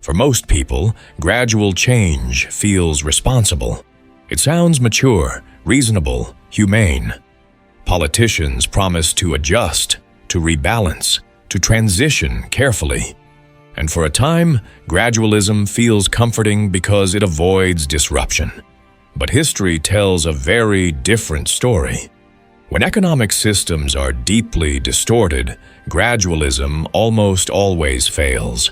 For most people, gradual change feels responsible. It sounds mature, reasonable, humane. Politicians promise to adjust, to rebalance, to transition carefully. And for a time, gradualism feels comforting because it avoids disruption. But history tells a very different story. When economic systems are deeply distorted, gradualism almost always fails.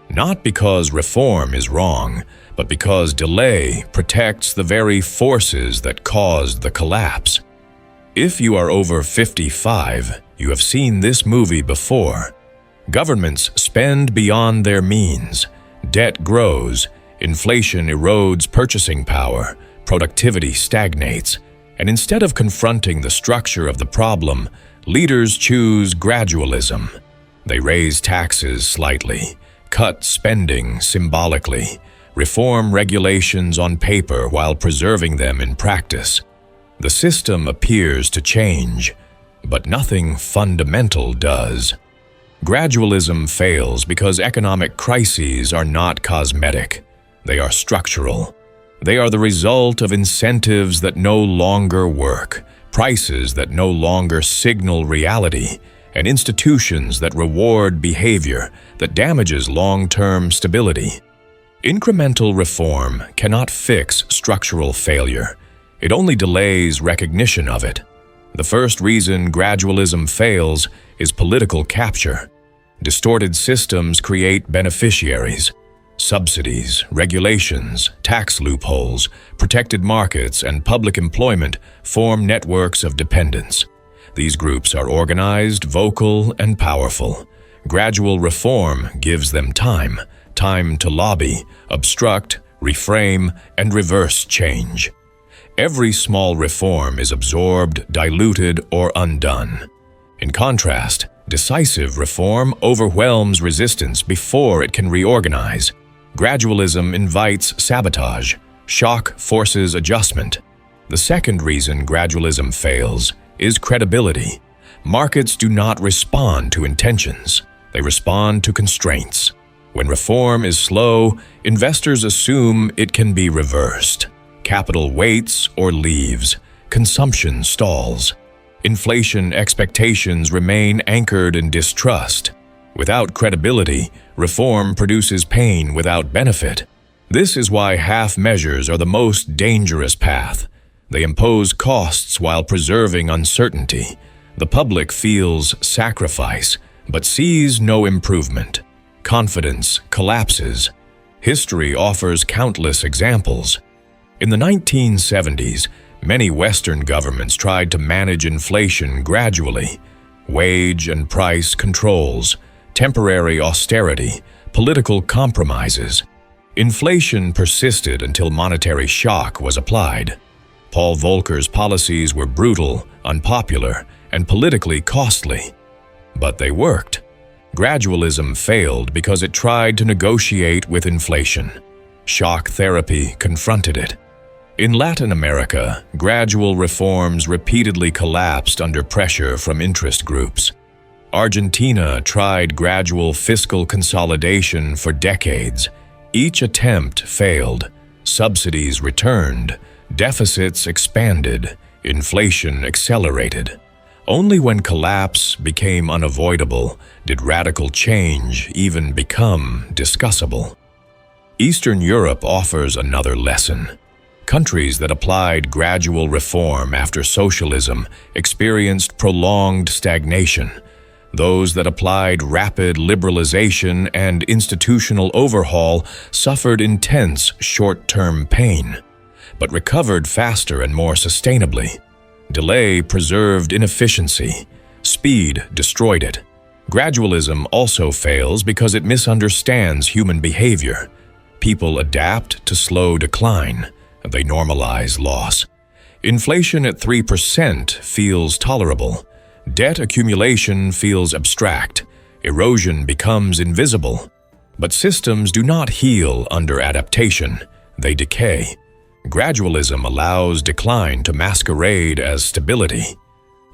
Not because reform is wrong, but because delay protects the very forces that caused the collapse. If you are over 55, you have seen this movie before. Governments spend beyond their means, debt grows, inflation erodes purchasing power, productivity stagnates, and instead of confronting the structure of the problem, leaders choose gradualism. They raise taxes slightly, cut spending symbolically, reform regulations on paper while preserving them in practice. The system appears to change, but nothing fundamental does. Gradualism fails because economic crises are not cosmetic. They are structural. They are the result of incentives that no longer work, prices that no longer signal reality, and institutions that reward behavior that damages long-term stability. Incremental reform cannot fix structural failure. It only delays recognition of it. The first reason gradualism fails is political capture. Distorted systems create beneficiaries. Subsidies, regulations, tax loopholes, protected markets, and public employment form networks of dependence. These groups are organized, vocal, and powerful. Gradual reform gives them time to lobby, obstruct, reframe, and reverse change. Every small reform is absorbed, diluted, or undone. In contrast, decisive reform overwhelms resistance before it can reorganize. Gradualism invites sabotage. Shock forces adjustment. The second reason gradualism fails is credibility. Markets do not respond to intentions. They respond to constraints. When reform is slow, investors assume it can be reversed. Capital waits or leaves. Consumption stalls. Inflation expectations remain anchored in distrust. Without credibility, reform produces pain without benefit. This is why half measures are the most dangerous path. They impose costs while preserving uncertainty. The public feels sacrifice, but sees no improvement. Confidence collapses. History offers countless examples. In the 1970s, many Western governments tried to manage inflation gradually. Wage and price controls, temporary austerity, political compromises. Inflation persisted until monetary shock was applied. Paul Volcker's policies were brutal, unpopular, and politically costly. But they worked. Gradualism failed because it tried to negotiate with inflation. Shock therapy confronted it. In Latin America, gradual reforms repeatedly collapsed under pressure from interest groups. Argentina tried gradual fiscal consolidation for decades. Each attempt failed. Subsidies returned. Deficits expanded. Inflation accelerated. Only when collapse became unavoidable did radical change even become discussable. Eastern Europe offers another lesson. Countries that applied gradual reform after socialism experienced prolonged stagnation. Those that applied rapid liberalization and institutional overhaul suffered intense short-term pain, but recovered faster and more sustainably. Delay preserved inefficiency. Speed destroyed it. Gradualism also fails because it misunderstands human behavior. People adapt to slow decline. They normalize loss. Inflation at 3% feels tolerable. Debt accumulation feels abstract. Erosion becomes invisible. But systems do not heal under adaptation. They decay. Gradualism allows decline to masquerade as stability.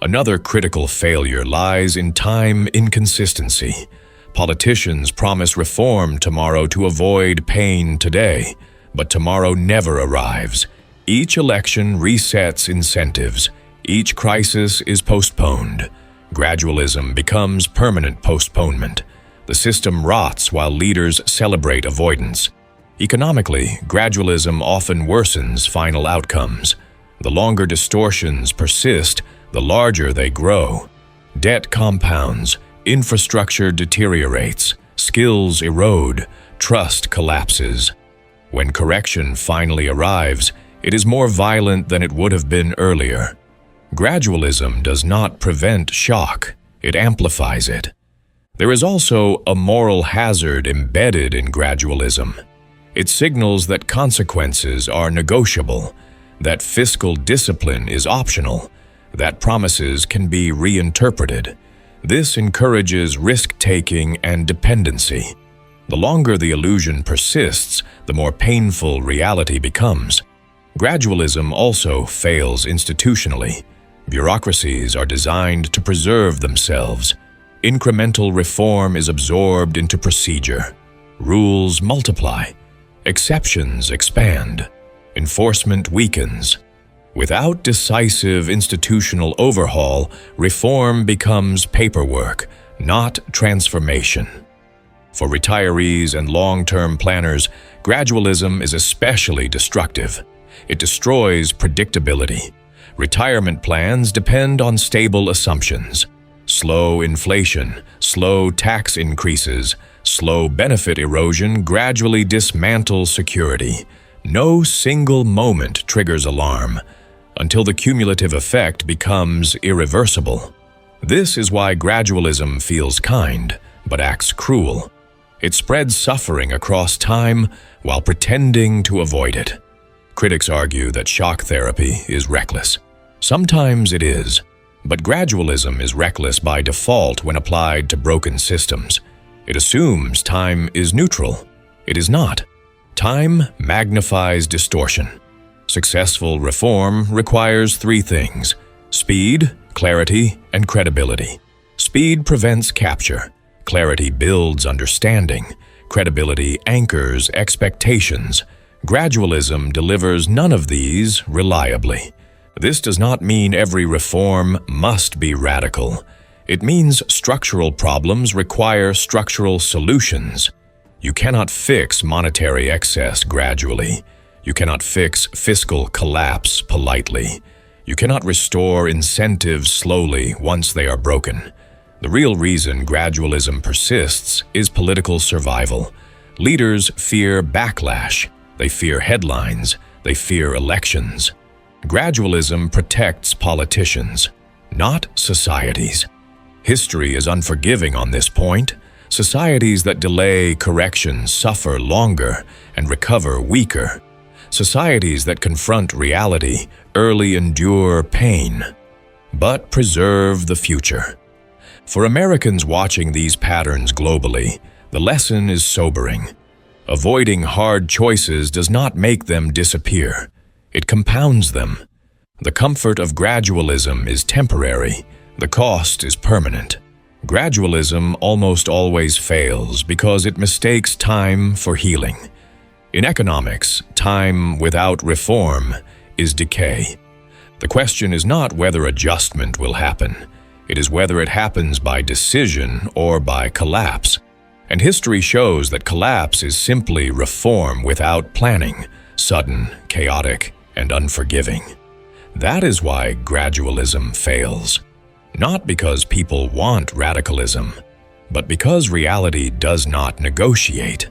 Another critical failure lies in time inconsistency. Politicians promise reform tomorrow to avoid pain today, but tomorrow never arrives. Each election resets incentives. Each crisis is postponed. Gradualism becomes permanent postponement. The system rots while leaders celebrate avoidance. Economically, gradualism often worsens final outcomes. The longer distortions persist, the larger they grow. Debt compounds, infrastructure deteriorates, skills erode, trust collapses. When correction finally arrives, it is more violent than it would have been earlier. Gradualism does not prevent shock, it amplifies it. There is also a moral hazard embedded in gradualism. It signals that consequences are negotiable, that fiscal discipline is optional, that promises can be reinterpreted. This encourages risk-taking and dependency. The longer the illusion persists, the more painful reality becomes. Gradualism also fails institutionally. Bureaucracies are designed to preserve themselves. Incremental reform is absorbed into procedure. Rules multiply. Exceptions expand. Enforcement weakens. Without decisive institutional overhaul, reform becomes paperwork, not transformation. For retirees and long-term planners, gradualism is especially destructive. It destroys predictability. Retirement plans depend on stable assumptions. Slow inflation, slow tax increases, slow benefit erosion gradually dismantle security. No single moment triggers alarm, until the cumulative effect becomes irreversible. This is why gradualism feels kind, but acts cruel. It spreads suffering across time while pretending to avoid it. Critics argue that shock therapy is reckless. Sometimes it is, but gradualism is reckless by default when applied to broken systems. It assumes time is neutral. It is not. Time magnifies distortion. Successful reform requires three things: speed, clarity, and credibility. Speed prevents capture. Clarity builds understanding. Credibility anchors expectations. Gradualism delivers none of these reliably. This does not mean every reform must be radical. It means structural problems require structural solutions. You cannot fix monetary excess gradually. You cannot fix fiscal collapse politely. You cannot restore incentives slowly once they are broken. The real reason gradualism persists is political survival. Leaders fear backlash. They fear headlines. They fear elections. Gradualism protects politicians, not societies. History is unforgiving on this point. Societies that delay correction suffer longer and recover weaker. Societies that confront reality early endure pain, but preserve the future. For Americans watching these patterns globally, the lesson is sobering. Avoiding hard choices does not make them disappear. It compounds them. The comfort of gradualism is temporary. The cost is permanent. Gradualism almost always fails because it mistakes time for healing. In economics, time without reform is decay. The question is not whether adjustment will happen. It is whether it happens by decision or by collapse. And history shows that collapse is simply reform without planning, sudden, chaotic, and unforgiving. That is why gradualism fails. Not because people want radicalism, but because reality does not negotiate.